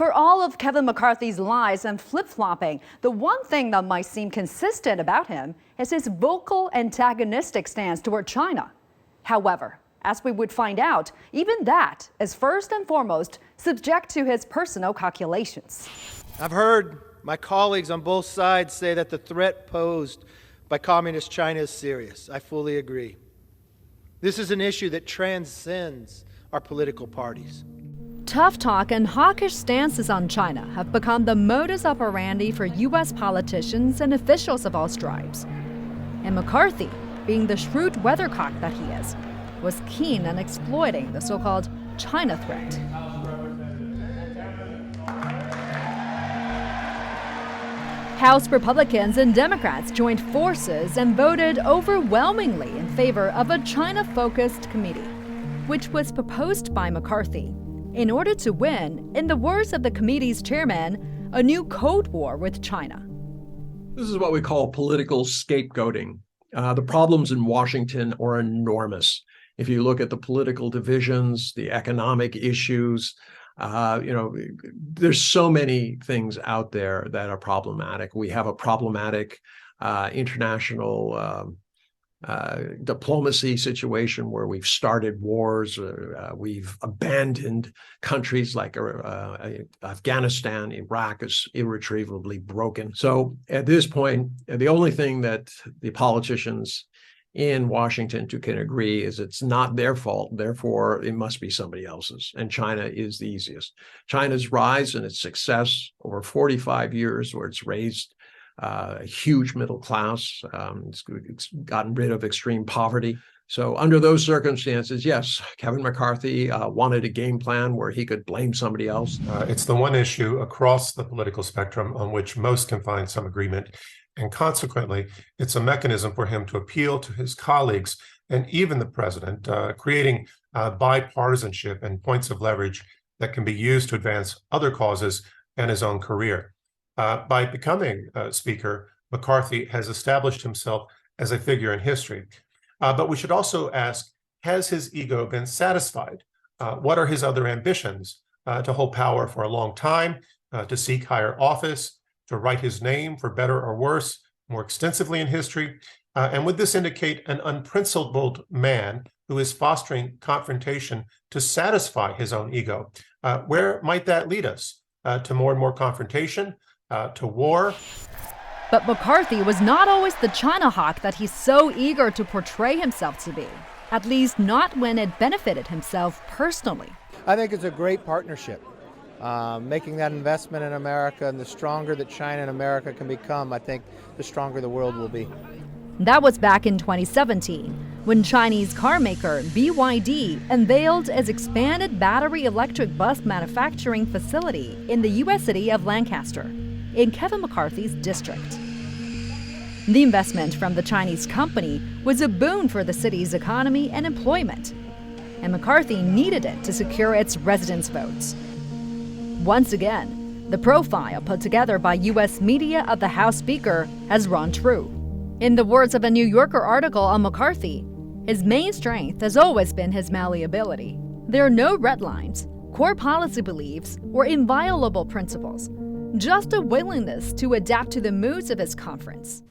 For all of Kevin McCarthy's lies and flip-flopping, the one thing that might seem consistent about him is his vocal antagonistic stance toward China. However, as we would find out, even that is first and foremost subject to his personal calculations. I've heard my colleagues on both sides say that the threat posed by Communist China is serious. I fully agree. This is an issue that transcends our political parties. Tough talk and hawkish stances on China have become the modus operandi for U.S. politicians and officials of all stripes. And McCarthy, being the shrewd weathercock that he is, was keen on exploiting the so-called China threat. House Republicans and Democrats joined forces and voted overwhelmingly in favor of a China-focused committee, which was proposed by McCarthy in order to win, in the words of the committee's chairman, a new Cold War with China. This is what we call political scapegoating. The problems in Washington are enormous. If you look at the political divisions, the economic issues, there's so many things out there that are problematic. We have a problematic international diplomacy situation where we've started wars, we've abandoned countries like Afghanistan. Iraq is irretrievably broken. So at this point, the only thing that the politicians in Washington can agree is it's not their fault, therefore it must be somebody else's. And China is the easiest. China's rise and its success over 45 years, where it's raised a huge middle class, it's gotten rid of extreme poverty. So under those circumstances, yes, Kevin McCarthy wanted a game plan where he could blame somebody else. It's the one issue across the political spectrum on which most can find some agreement. And consequently, it's a mechanism for him to appeal to his colleagues and even the president, creating bipartisanship and points of leverage that can be used to advance other causes and his own career. By becoming Speaker, McCarthy has established himself as a figure in history. But we should also ask, has his ego been satisfied? What are his other ambitions? To hold power for a long time, to seek higher office, to write his name, for better or worse, more extensively in history? And would this indicate an unprincipled man who is fostering confrontation to satisfy his own ego? Where might that lead us? To more and more confrontation? To war? But McCarthy was not always the China hawk that he's so eager to portray himself to be, at least not when it benefited himself personally. I think it's a great partnership. Making that investment in America, and the stronger that China and America can become, I think the stronger the world will be. That was back in 2017, when Chinese car maker BYD unveiled its expanded battery electric bus manufacturing facility in the U.S. city of Lancaster, in Kevin McCarthy's district. The investment from the Chinese company was a boon for the city's economy and employment, and McCarthy needed it to secure its residents' votes. Once again, the profile put together by U.S. media of the House Speaker has run true. In the words of a New Yorker article on McCarthy, his main strength has always been his malleability. There are no red lines, core policy beliefs, or inviolable principles, just a willingness to adapt to the moods of his conference.